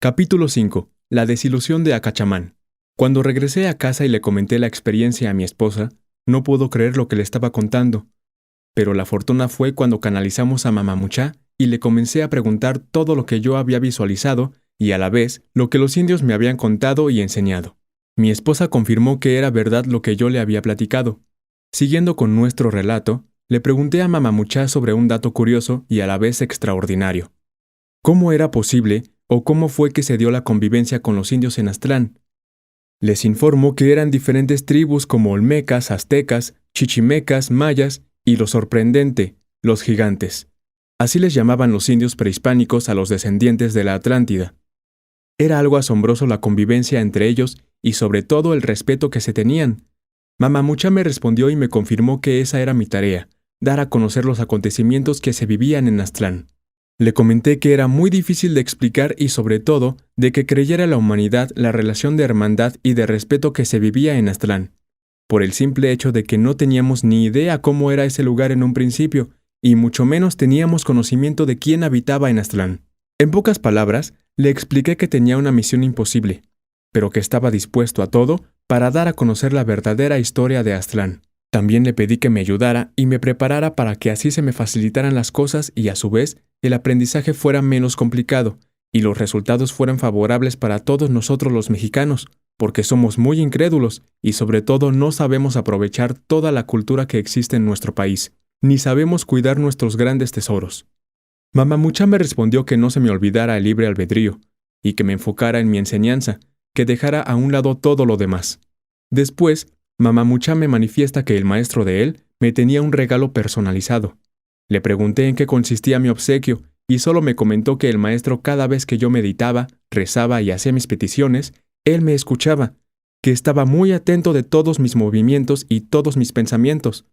Capítulo 5. La desilusión de Acachamán. Cuando regresé a casa y le comenté la experiencia a mi esposa, no pudo creer lo que le estaba contando. Pero la fortuna fue cuando canalizamos a Mamamuchá y le comencé a preguntar todo lo que yo había visualizado y a la vez lo que los indios me habían contado y enseñado. Mi esposa confirmó que era verdad lo que yo le había platicado. Siguiendo con nuestro relato, le pregunté a Mamamuchá sobre un dato curioso y a la vez extraordinario. ¿Cómo era posible o cómo fue que se dio la convivencia con los indios en Aztlán? Les informó que eran diferentes tribus como olmecas, aztecas, chichimecas, mayas y lo sorprendente, los gigantes. Así les llamaban los indios prehispánicos a los descendientes de la Atlántida. Era algo asombroso la convivencia entre ellos y sobre todo el respeto que se tenían. Mamamuchá me respondió y me confirmó que esa era mi tarea, dar a conocer los acontecimientos que se vivían en Aztlán. Le comenté que era muy difícil de explicar y sobre todo de que creyera la humanidad la relación de hermandad y de respeto que se vivía en Aztlán, por el simple hecho de que no teníamos ni idea cómo era ese lugar en un principio, y mucho menos teníamos conocimiento de quién habitaba en Aztlán. En pocas palabras, le expliqué que tenía una misión imposible, pero que estaba dispuesto a todo para dar a conocer la verdadera historia de Aztlán. También le pedí que me ayudara y me preparara para que así se me facilitaran las cosas y a su vez el aprendizaje fuera menos complicado y los resultados fueran favorables para todos nosotros los mexicanos, porque somos muy incrédulos y sobre todo no sabemos aprovechar toda la cultura que existe en nuestro país, ni sabemos cuidar nuestros grandes tesoros. Mamamuchá me respondió que no se me olvidara el libre albedrío y que me enfocara en mi enseñanza, que dejara a un lado todo lo demás. Después, Mamamuchá me manifiesta que el maestro de él me tenía un regalo personalizado. Le pregunté en qué consistía mi obsequio y solo me comentó que el maestro cada vez que yo meditaba, rezaba y hacía mis peticiones, él me escuchaba, que estaba muy atento de todos mis movimientos y todos mis pensamientos.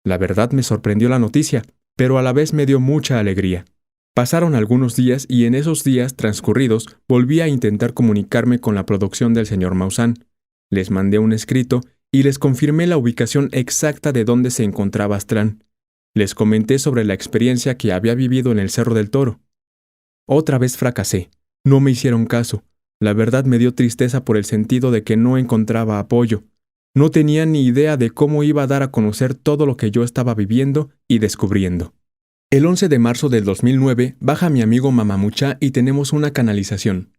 La verdad me sorprendió la noticia, pero a la vez me dio mucha alegría. Pasaron algunos días y en esos días transcurridos volví a intentar comunicarme con la producción del señor Maussan. Les mandé un escrito y les confirmé la ubicación exacta de dónde se encontraba Aztlán. Les comenté sobre la experiencia que había vivido en el Cerro del Toro. Otra vez fracasé. No me hicieron caso. La verdad me dio tristeza por el sentido de que no encontraba apoyo. No tenía ni idea de cómo iba a dar a conocer todo lo que yo estaba viviendo y descubriendo. El 11 de marzo del 2009 baja mi amigo Mamamuchá y tenemos una canalización.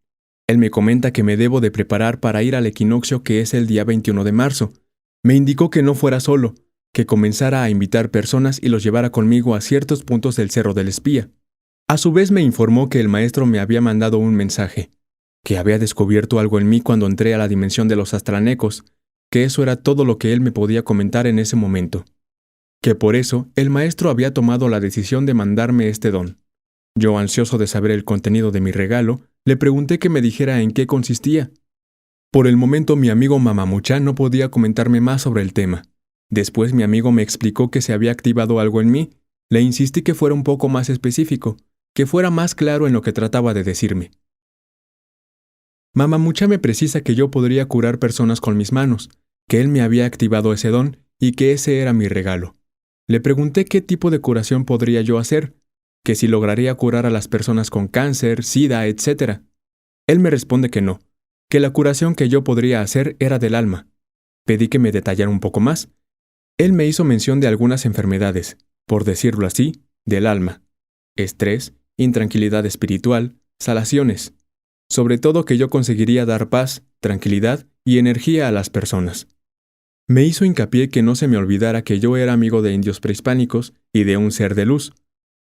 Él me comenta que me debo de preparar para ir al equinoccio que es el día 21 de marzo. Me indicó que no fuera solo, que comenzara a invitar personas y los llevara conmigo a ciertos puntos del Cerro del Espía. A su vez me informó que el maestro me había mandado un mensaje, que había descubierto algo en mí cuando entré a la dimensión de los aztlanecos, que eso era todo lo que él me podía comentar en ese momento. Que por eso el maestro había tomado la decisión de mandarme este don. Yo, ansioso de saber el contenido de mi regalo, le pregunté que me dijera en qué consistía. Por el momento mi amigo Mamamuchá no podía comentarme más sobre el tema. Después mi amigo me explicó que se había activado algo en mí. Le insistí que fuera un poco más específico, que fuera más claro en lo que trataba de decirme. Mamamuchá me precisa que yo podría curar personas con mis manos, que él me había activado ese don y que ese era mi regalo. Le pregunté qué tipo de curación podría yo hacer, que si lograría curar a las personas con cáncer, sida, etc. Él me responde que no, que la curación que yo podría hacer era del alma. Pedí que me detallara un poco más. Él me hizo mención de algunas enfermedades, por decirlo así, del alma: estrés, intranquilidad espiritual, salaciones. Sobre todo que yo conseguiría dar paz, tranquilidad y energía a las personas. Me hizo hincapié que no se me olvidara que yo era amigo de indios prehispánicos y de un ser de luz,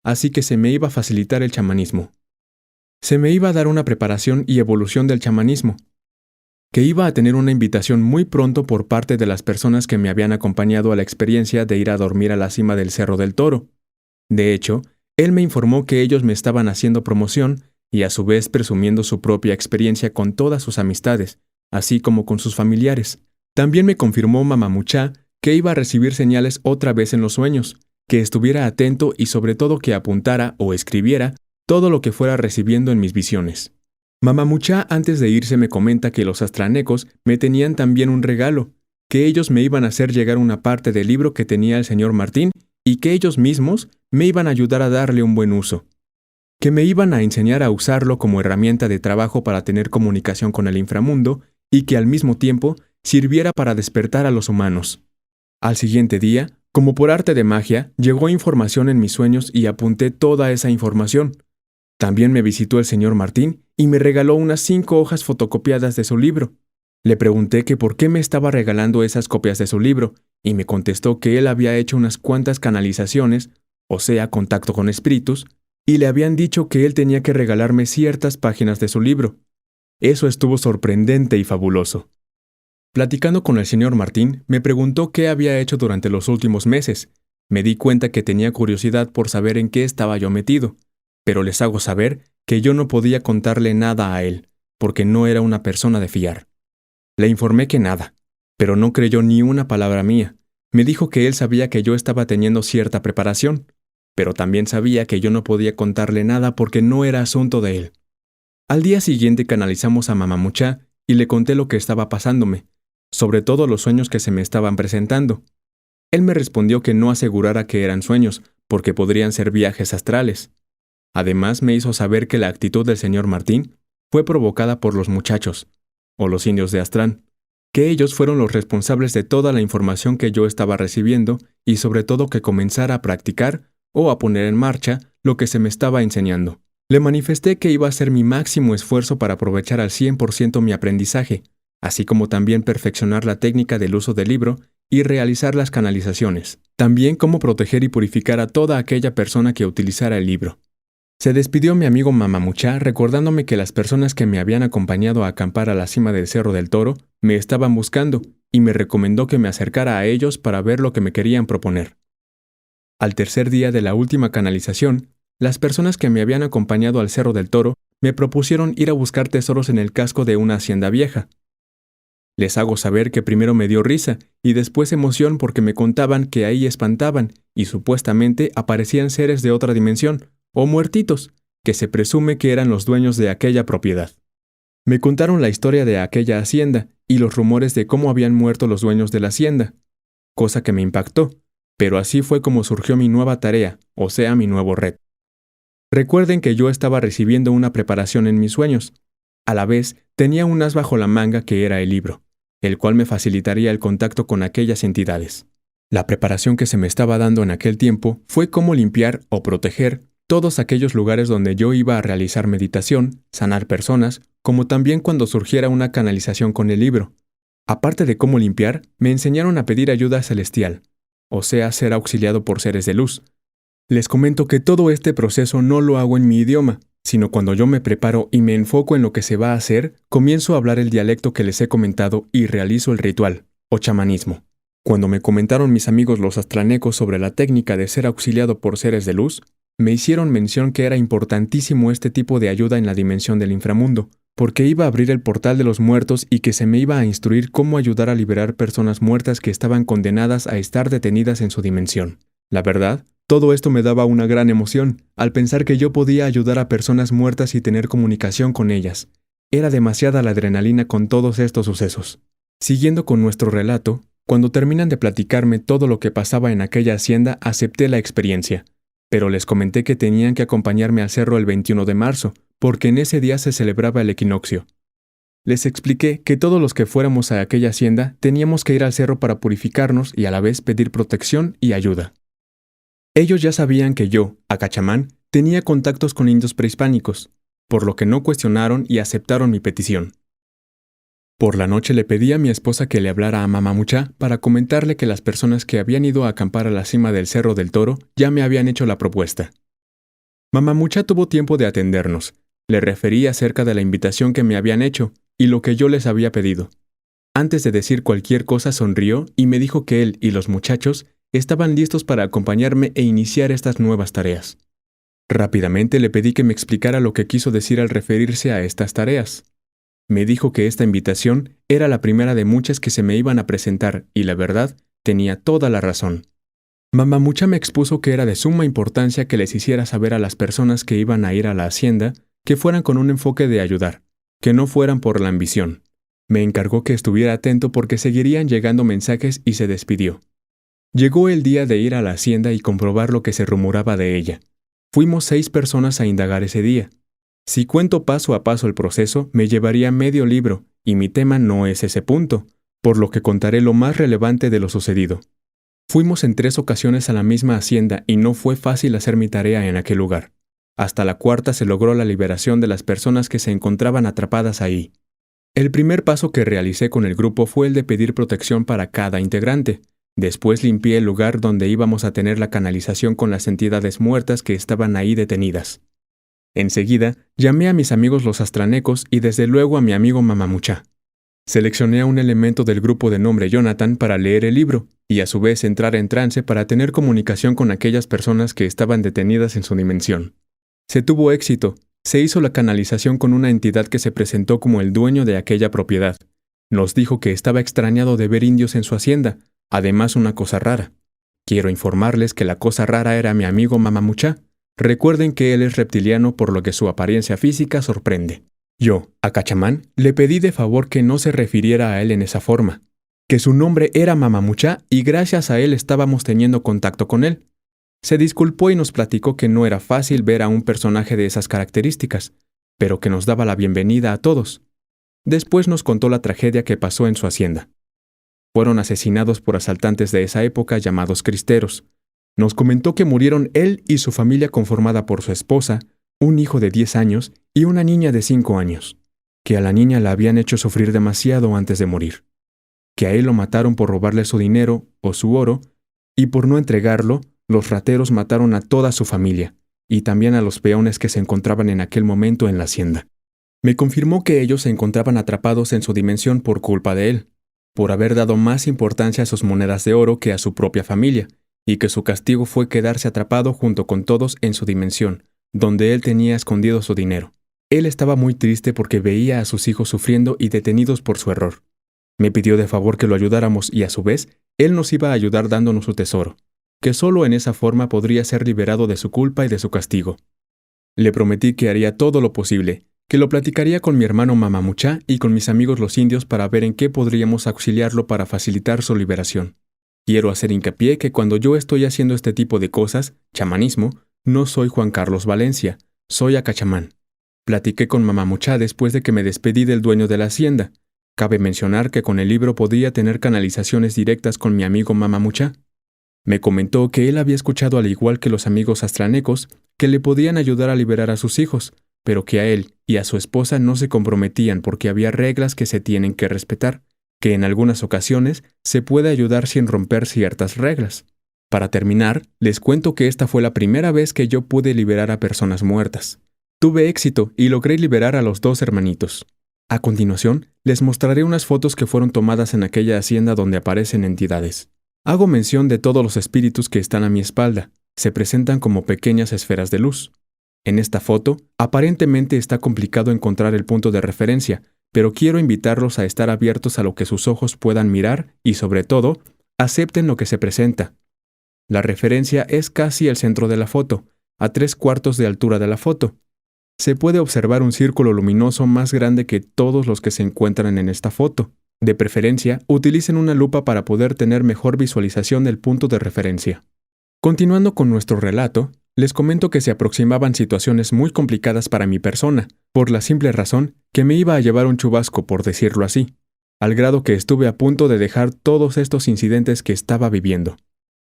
así que se me iba a facilitar el chamanismo. Se me iba a dar una preparación y evolución del chamanismo, que iba a tener una invitación muy pronto por parte de las personas que me habían acompañado a la experiencia de ir a dormir a la cima del Cerro del Toro. De hecho, él me informó que ellos me estaban haciendo promoción y a su vez presumiendo su propia experiencia con todas sus amistades, así como con sus familiares. También me confirmó Mamamuchá que iba a recibir señales otra vez en los sueños, que estuviera atento y sobre todo que apuntara o escribiera todo lo que fuera recibiendo en mis visiones. Mamamuchá antes de irse me comenta que los aztlanecos me tenían también un regalo, que ellos me iban a hacer llegar una parte del libro que tenía el señor Martín y que ellos mismos me iban a ayudar a darle un buen uso. que me iban a enseñar a usarlo como herramienta de trabajo para tener comunicación con el inframundo y que al mismo tiempo sirviera para despertar a los humanos. Al siguiente día, como por arte de magia, llegó información en mis sueños y apunté toda esa información. También me visitó el señor Martín y me regaló unas 5 hojas fotocopiadas de su libro. Le pregunté que por qué me estaba regalando esas copias de su libro, y me contestó que él había hecho unas cuantas canalizaciones, o sea, contacto con espíritus, y le habían dicho que él tenía que regalarme ciertas páginas de su libro. Eso estuvo sorprendente y fabuloso. Platicando con el señor Martín, me preguntó qué había hecho durante los últimos meses. Me di cuenta que tenía curiosidad por saber en qué estaba yo metido, pero les hago saber que yo no podía contarle nada a él, porque no era una persona de fiar. Le informé que nada, pero no creyó ni una palabra mía. Me dijo que él sabía que yo estaba teniendo cierta preparación, pero también sabía que yo no podía contarle nada porque no era asunto de él. Al día siguiente canalizamos a Mamá Mucha y le conté lo que estaba pasándome, sobre todo los sueños que se me estaban presentando. Él me respondió que no asegurara que eran sueños, porque podrían ser viajes astrales. Además, me hizo saber que la actitud del señor Martín fue provocada por los muchachos, o los indios de Aztlán, que ellos fueron los responsables de toda la información que yo estaba recibiendo y sobre todo que comenzara a practicar o a poner en marcha lo que se me estaba enseñando. Le manifesté que iba a hacer mi máximo esfuerzo para aprovechar al 100% mi aprendizaje, así como también perfeccionar la técnica del uso del libro y realizar las canalizaciones. También cómo proteger y purificar a toda aquella persona que utilizara el libro. Se despidió mi amigo Mamamuchá recordándome que las personas que me habían acompañado a acampar a la cima del Cerro del Toro me estaban buscando y me recomendó que me acercara a ellos para ver lo que me querían proponer. Al tercer día de la última canalización, las personas que me habían acompañado al Cerro del Toro me propusieron ir a buscar tesoros en el casco de una hacienda vieja. Les hago saber que primero me dio risa y después emoción porque me contaban que ahí espantaban y supuestamente aparecían seres de otra dimensión, o muertitos, que se presume que eran los dueños de aquella propiedad. Me contaron la historia de aquella hacienda y los rumores de cómo habían muerto los dueños de la hacienda, cosa que me impactó, pero así fue como surgió mi nueva tarea, o sea, mi nuevo reto. Recuerden que yo estaba recibiendo una preparación en mis sueños. A la vez, tenía un as bajo la manga que era el libro, el cual me facilitaría el contacto con aquellas entidades. La preparación que se me estaba dando en aquel tiempo fue cómo limpiar o proteger todos aquellos lugares donde yo iba a realizar meditación, sanar personas, como también cuando surgiera una canalización con el libro. Aparte de cómo limpiar, me enseñaron a pedir ayuda celestial, o sea, ser auxiliado por seres de luz. Les comento que todo este proceso no lo hago en mi idioma, sino cuando yo me preparo y me enfoco en lo que se va a hacer, comienzo a hablar el dialecto que les he comentado y realizo el ritual, o chamanismo. Cuando me comentaron mis amigos los astranecos sobre la técnica de ser auxiliado por seres de luz, me hicieron mención que era importantísimo este tipo de ayuda en la dimensión del inframundo, porque iba a abrir el portal de los muertos y que se me iba a instruir cómo ayudar a liberar personas muertas que estaban condenadas a estar detenidas en su dimensión. La verdad, todo esto me daba una gran emoción, al pensar que yo podía ayudar a personas muertas y tener comunicación con ellas. Era demasiada la adrenalina con todos estos sucesos. Siguiendo con nuestro relato, cuando terminan de platicarme todo lo que pasaba en aquella hacienda, acepté la experiencia. Pero les comenté que tenían que acompañarme al cerro el 21 de marzo, porque en ese día se celebraba el equinoccio. Les expliqué que todos los que fuéramos a aquella hacienda teníamos que ir al cerro para purificarnos y a la vez pedir protección y ayuda. Ellos ya sabían que yo, Acachamán, tenía contactos con indios prehispánicos, por lo que no cuestionaron y aceptaron mi petición. Por la noche le pedí a mi esposa que le hablara a Mamamuchá para comentarle que las personas que habían ido a acampar a la cima del Cerro del Toro ya me habían hecho la propuesta. Mamamuchá tuvo tiempo de atendernos. Le referí acerca de la invitación que me habían hecho y lo que yo les había pedido. Antes de decir cualquier cosa sonrió y me dijo que él y los muchachos estaban listos para acompañarme e iniciar estas nuevas tareas. Rápidamente le pedí que me explicara lo que quiso decir al referirse a estas tareas. Me dijo que esta invitación era la primera de muchas que se me iban a presentar y la verdad, tenía toda la razón. Mamamuchá me expuso que era de suma importancia que les hiciera saber a las personas que iban a ir a la hacienda que fueran con un enfoque de ayudar, que no fueran por la ambición. Me encargó que estuviera atento porque seguirían llegando mensajes y se despidió. Llegó el día de ir a la hacienda y comprobar lo que se rumoraba de ella. Fuimos 6 personas a indagar ese día. Si cuento paso a paso el proceso, me llevaría medio libro, y mi tema no es ese punto, por lo que contaré lo más relevante de lo sucedido. Fuimos en 3 ocasiones a la misma hacienda y no fue fácil hacer mi tarea en aquel lugar. Hasta la cuarta se logró la liberación de las personas que se encontraban atrapadas ahí. El primer paso que realicé con el grupo fue el de pedir protección para cada integrante. Después limpié el lugar donde íbamos a tener la canalización con las entidades muertas que estaban ahí detenidas. Enseguida, llamé a mis amigos los astranecos y desde luego a mi amigo Mamamucha. Seleccioné a un elemento del grupo de nombre Jonathan para leer el libro y a su vez entrar en trance para tener comunicación con aquellas personas que estaban detenidas en su dimensión. Se tuvo éxito. Se hizo la canalización con una entidad que se presentó como el dueño de aquella propiedad. Nos dijo que estaba extrañado de ver indios en su hacienda, además una cosa rara. Quiero informarles que la cosa rara era mi amigo Mamamucha. Recuerden que él es reptiliano por lo que su apariencia física sorprende. Yo, a Cachamán, le pedí de favor que no se refiriera a él en esa forma, que su nombre era Mamamucha y gracias a él estábamos teniendo contacto con él. Se disculpó y nos platicó que no era fácil ver a un personaje de esas características, pero que nos daba la bienvenida a todos. Después nos contó la tragedia que pasó en su hacienda. Fueron asesinados por asaltantes de esa época llamados cristeros. Nos comentó que murieron él y su familia conformada por su esposa, un hijo de 10 años y una niña de 5 años, que a la niña la habían hecho sufrir demasiado antes de morir, que a él lo mataron por robarle su dinero o su oro, y por no entregarlo, los rateros mataron a toda su familia, y también a los peones que se encontraban en aquel momento en la hacienda. Me confirmó que ellos se encontraban atrapados en su dimensión por culpa de él, por haber dado más importancia a sus monedas de oro que a su propia familia, y que su castigo fue quedarse atrapado junto con todos en su dimensión, donde él tenía escondido su dinero. Él estaba muy triste porque veía a sus hijos sufriendo y detenidos por su error. Me pidió de favor que lo ayudáramos y a su vez, él nos iba a ayudar dándonos su tesoro, que solo en esa forma podría ser liberado de su culpa y de su castigo. Le prometí que haría todo lo posible, que lo platicaría con mi hermano Mamamucha y con mis amigos los indios para ver en qué podríamos auxiliarlo para facilitar su liberación. Quiero hacer hincapié que cuando yo estoy haciendo este tipo de cosas, chamanismo, no soy Juan Carlos Valencia, soy Acachamán. Platiqué con Mamamucha después de que me despedí del dueño de la hacienda. Cabe mencionar que con el libro podía tener canalizaciones directas con mi amigo Mamamucha. Me comentó que él había escuchado al igual que los amigos astranecos que le podían ayudar a liberar a sus hijos, pero que a él y a su esposa no se comprometían porque había reglas que se tienen que respetar, que en algunas ocasiones se puede ayudar sin romper ciertas reglas. Para terminar, les cuento que esta fue la primera vez que yo pude liberar a personas muertas. Tuve éxito y logré liberar a los 2 hermanitos. A continuación, les mostraré unas fotos que fueron tomadas en aquella hacienda donde aparecen entidades. Hago mención de todos los espíritus que están a mi espalda. Se presentan como pequeñas esferas de luz. En esta foto, aparentemente está complicado encontrar el punto de referencia, pero quiero invitarlos a estar abiertos a lo que sus ojos puedan mirar y, sobre todo, acepten lo que se presenta. La referencia es casi el centro de la foto, a 3/4 de altura de la foto. Se puede observar un círculo luminoso más grande que todos los que se encuentran en esta foto. De preferencia, utilicen una lupa para poder tener mejor visualización del punto de referencia. Continuando con nuestro relato, les comento que se aproximaban situaciones muy complicadas para mi persona, por la simple razón que me iba a llevar un chubasco, por decirlo así, al grado que estuve a punto de dejar todos estos incidentes que estaba viviendo.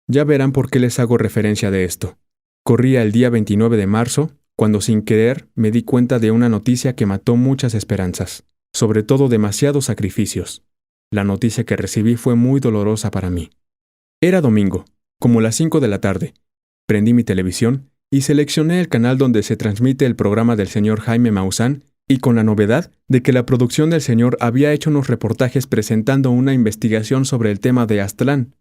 Ya verán por qué les hago referencia de esto. Corría el día 29 de marzo, cuando sin querer me di cuenta de una noticia que mató muchas esperanzas, sobre todo demasiados sacrificios. La noticia que recibí fue muy dolorosa para mí. Era domingo, como las 5 de la tarde. Prendí mi televisión y seleccioné el canal donde se transmite el programa del señor Jaime Maussan y con la novedad de que la producción del señor había hecho unos reportajes presentando una investigación sobre el tema de Aztlán,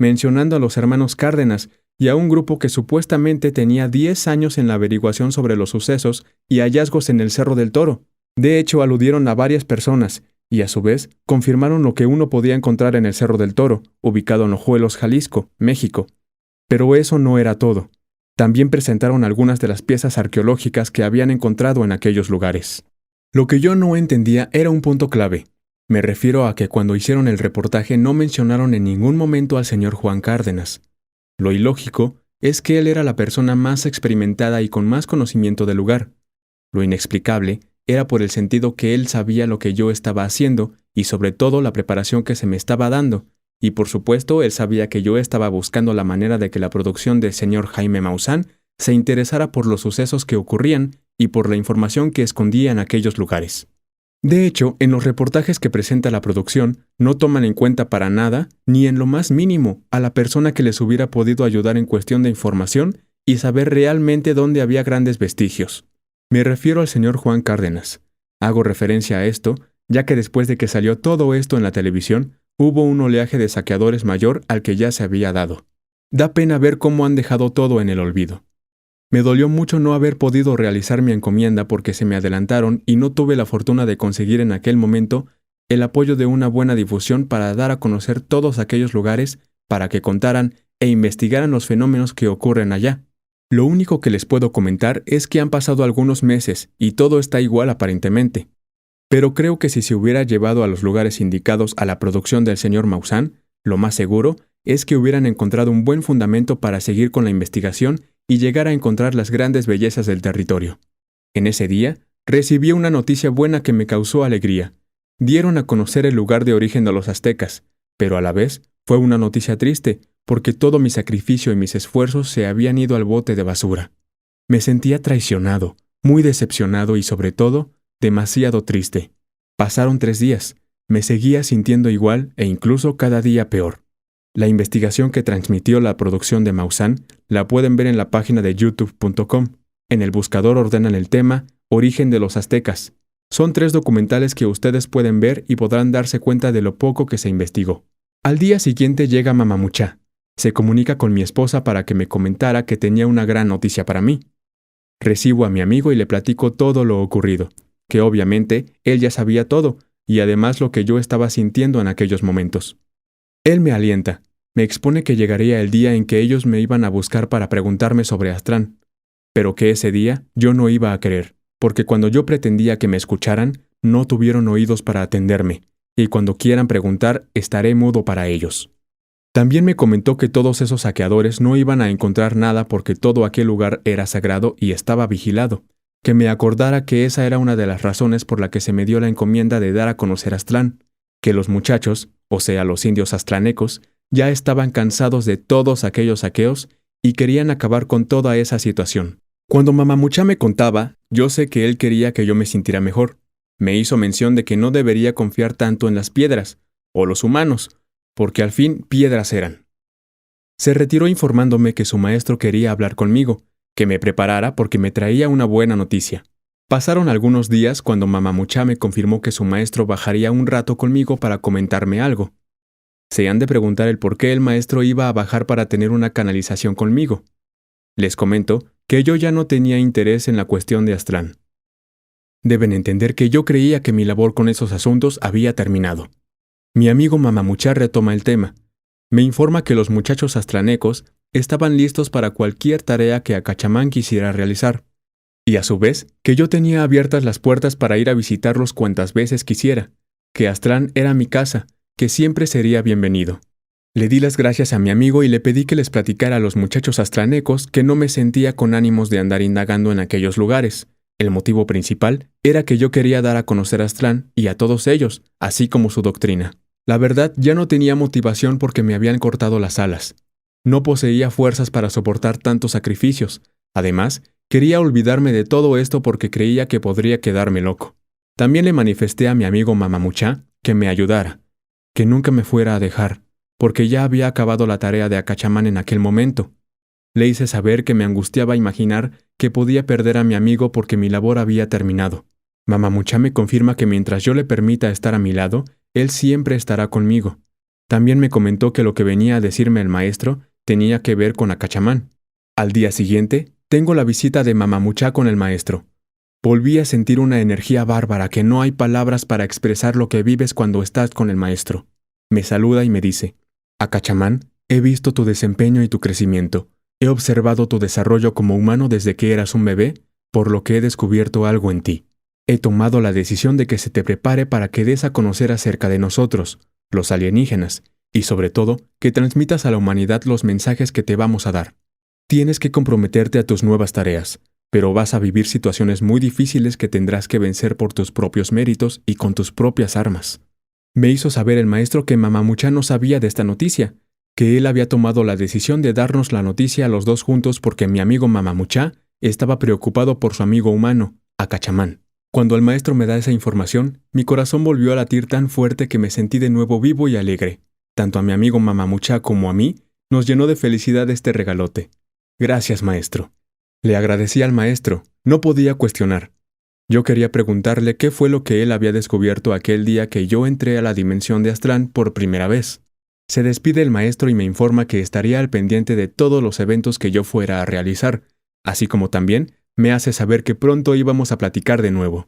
mencionando a los hermanos Cárdenas y a un grupo que supuestamente tenía 10 años en la averiguación sobre los sucesos y hallazgos en el Cerro del Toro. De hecho, aludieron a varias personas y a su vez confirmaron lo que uno podía encontrar en el Cerro del Toro, ubicado en Ojuelos, Jalisco, México. Pero eso no era todo. También presentaron algunas de las piezas arqueológicas que habían encontrado en aquellos lugares. Lo que yo no entendía era un punto clave. Me refiero a que cuando hicieron el reportaje no mencionaron en ningún momento al señor Juan Cárdenas. Lo ilógico es que él era la persona más experimentada y con más conocimiento del lugar. Lo inexplicable era por el sentido que él sabía lo que yo estaba haciendo y sobre todo la preparación que se me estaba dando, y por supuesto él sabía que yo estaba buscando la manera de que la producción del señor Jaime Maussan se interesara por los sucesos que ocurrían y por la información que escondía en aquellos lugares. De hecho, en los reportajes que presenta la producción, no toman en cuenta para nada, ni en lo más mínimo, a la persona que les hubiera podido ayudar en cuestión de información y saber realmente dónde había grandes vestigios. Me refiero al señor Juan Cárdenas. Hago referencia a esto, ya que después de que salió todo esto en la televisión, hubo un oleaje de saqueadores mayor al que ya se había dado. Da pena ver cómo han dejado todo en el olvido. Me dolió mucho no haber podido realizar mi encomienda porque se me adelantaron y no tuve la fortuna de conseguir en aquel momento el apoyo de una buena difusión para dar a conocer todos aquellos lugares para que contaran e investigaran los fenómenos que ocurren allá. Lo único que les puedo comentar es que han pasado algunos meses y todo está igual aparentemente. Pero creo que si se hubiera llevado a los lugares indicados a la producción del señor Maussan, lo más seguro es que hubieran encontrado un buen fundamento para seguir con la investigación y llegar a encontrar las grandes bellezas del territorio. En ese día, recibí una noticia buena que me causó alegría. Dieron a conocer el lugar de origen de los aztecas, pero a la vez fue una noticia triste, porque todo mi sacrificio y mis esfuerzos se habían ido al bote de basura. Me sentía traicionado, muy decepcionado y sobre todo, demasiado triste. Pasaron 3 días, me seguía sintiendo igual e incluso cada día peor. La investigación que transmitió la producción de Maussan la pueden ver en la página de youtube.com. En el buscador ordenan el tema Origen de los Aztecas. Son 3 documentales que ustedes pueden ver y podrán darse cuenta de lo poco que se investigó. Al día siguiente llega Mamamucha. Se comunica con mi esposa para que me comentara que tenía una gran noticia para mí. Recibo a mi amigo y le platico todo lo ocurrido, que obviamente él ya sabía todo, y además lo que yo estaba sintiendo en aquellos momentos. Él me alienta, me expone que llegaría el día en que ellos me iban a buscar para preguntarme sobre Aztlán, pero que ese día yo no iba a querer, porque cuando yo pretendía que me escucharan, no tuvieron oídos para atenderme, y cuando quieran preguntar, estaré mudo para ellos. También me comentó que todos esos saqueadores no iban a encontrar nada porque todo aquel lugar era sagrado y estaba vigilado, que me acordara que esa era una de las razones por la que se me dio la encomienda de dar a conocer Aztlán, que los muchachos, o sea los indios aztlanecos, ya estaban cansados de todos aquellos saqueos y querían acabar con toda esa situación. Cuando Mamamucha me contaba, yo sé que él quería que yo me sintiera mejor. Me hizo mención de que no debería confiar tanto en las piedras, o los humanos, porque al fin piedras eran. Se retiró informándome que su maestro quería hablar conmigo, que me preparara porque me traía una buena noticia. Pasaron algunos días cuando Mamamucha me confirmó que su maestro bajaría un rato conmigo para comentarme algo. Se han de preguntar el por qué el maestro iba a bajar para tener una canalización conmigo. Les comento que yo ya no tenía interés en la cuestión de Aztlán. Deben entender que yo creía que mi labor con esos asuntos había terminado. Mi amigo Mamamucha retoma el tema. Me informa que los muchachos aztlanecos estaban listos para cualquier tarea que Acachamán quisiera realizar, y a su vez que yo tenía abiertas las puertas para ir a visitarlos cuantas veces quisiera, que Aztlán era mi casa, que siempre sería bienvenido. Le di las gracias a mi amigo y le pedí que les platicara a los muchachos aztlanecos que no me sentía con ánimos de andar indagando en aquellos lugares. El motivo principal era que yo quería dar a conocer a Aztlán y a todos ellos, así como su doctrina. La verdad, ya no tenía motivación porque me habían cortado las alas. No poseía fuerzas para soportar tantos sacrificios. Además, quería olvidarme de todo esto porque creía que podría quedarme loco. También le manifesté a mi amigo Mamamucha que me ayudara, que nunca me fuera a dejar, porque ya había acabado la tarea de Acachamán en aquel momento. Le hice saber que me angustiaba imaginar que podía perder a mi amigo porque mi labor había terminado. Mamamucha me confirma que mientras yo le permita estar a mi lado, él siempre estará conmigo. También me comentó que lo que venía a decirme el maestro tenía que ver con Acachamán. Al día siguiente, tengo la visita de Mamamucha con el maestro. Volví a sentir una energía bárbara que no hay palabras para expresar lo que vives cuando estás con el maestro. Me saluda y me dice: Acachamán, he visto tu desempeño y tu crecimiento. He observado tu desarrollo como humano desde que eras un bebé, por lo que he descubierto algo en ti. He tomado la decisión de que se te prepare para que des a conocer acerca de nosotros, los alienígenas, y sobre todo, que transmitas a la humanidad los mensajes que te vamos a dar. Tienes que comprometerte a tus nuevas tareas, pero vas a vivir situaciones muy difíciles que tendrás que vencer por tus propios méritos y con tus propias armas. Me hizo saber el maestro que Mamamucha no sabía de esta noticia, que él había tomado la decisión de darnos la noticia a los dos juntos porque mi amigo Mamamucha estaba preocupado por su amigo humano, Acachamán. Cuando el maestro me da esa información, mi corazón volvió a latir tan fuerte que me sentí de nuevo vivo y alegre. Tanto a mi amigo Mamamucha como a mí, nos llenó de felicidad este regalote. Gracias, maestro. Le agradecí al maestro, no podía cuestionar. Yo quería preguntarle qué fue lo que él había descubierto aquel día que yo entré a la dimensión de Aztlán por primera vez. Se despide el maestro y me informa que estaría al pendiente de todos los eventos que yo fuera a realizar, así como también me hace saber que pronto íbamos a platicar de nuevo.